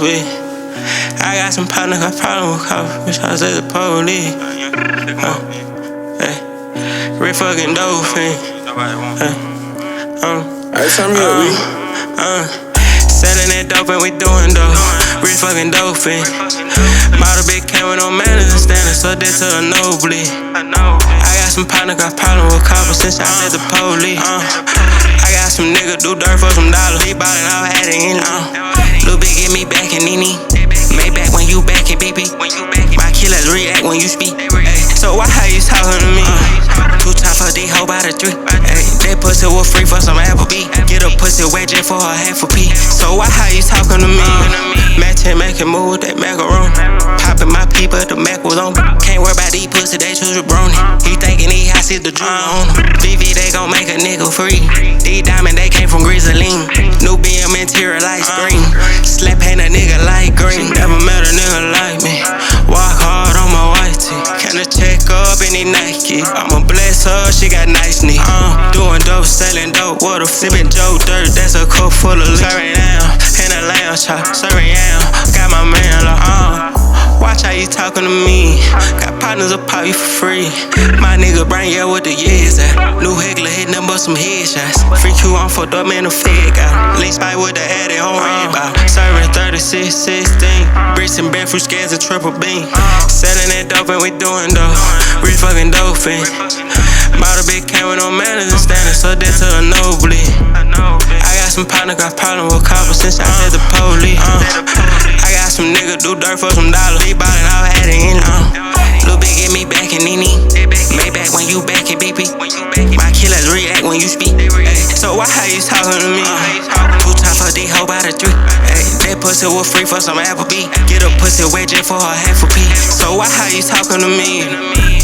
coffee. I got some partners, got problem with coffee. Bitch, I said the police. Real fucking dope fiend. Turn me up, Selling that dope and we doing dope. Real fucking dope fiend. Model bitch came with no manners and standing, so this to a nosebleed. I got some partners, got problem with coffee since I said the police. I got some niggas do dirt for some dollars. He ballin' out, had it in it. Lil' bitch get me back in Nene. Made back when you back in BB. My killers react when you speak. So why how you talking to me? 2 times for D, hoe by the 3. That pussy was free for some Applebee. Get a pussy wet just for a half a P. So why how you talking to me? Mac 10 make it move with that macaron. Poppin' my pee, but the Mac was on. Can't worry about these pussy, they choose a brony. He thinking he hot, see the jewel on him. VV, they gon' make a nigga free. These diamonds, they came from Grizzling. New BM interior light screen. Slap ain't a nigga like green. Never met a nigga like me. Walk hard on my white tee. Can I check up any Nike? I'ma bless her, she got nice knees. Doing dope, selling dope, water, sipping Joe dirt. That's a cup full of serving down. And a lamb chop, serving yam. Got my man like, watch how you talking to me. Got partners up pop you for free. My nigga brain, yeah, what the years at? New Higgler hitting them but some headshots. Free Q on fucked up, man, the fed got Link spike with the addy on red bout. Serving 36, 16. Bricks and breadfruit scans and triple beam. Selling that dope and we doing dope. Real fucking dope fiend. Model bitch came with no manners and standing, so this to a nosebleed. I got some partners, got problem with coppers since I said the police. I got some niggas do dirt for some dollars. He ballin' out, had it in it. Lil' bitch get me back in Nene. Made back when you back in BB. My killers react when you speak. So why how you talking to me? 2 times for D, hoe by the 3. That pussy was free for some Applebee. Get a pussy wet just for a half a P. So why how you talking to me?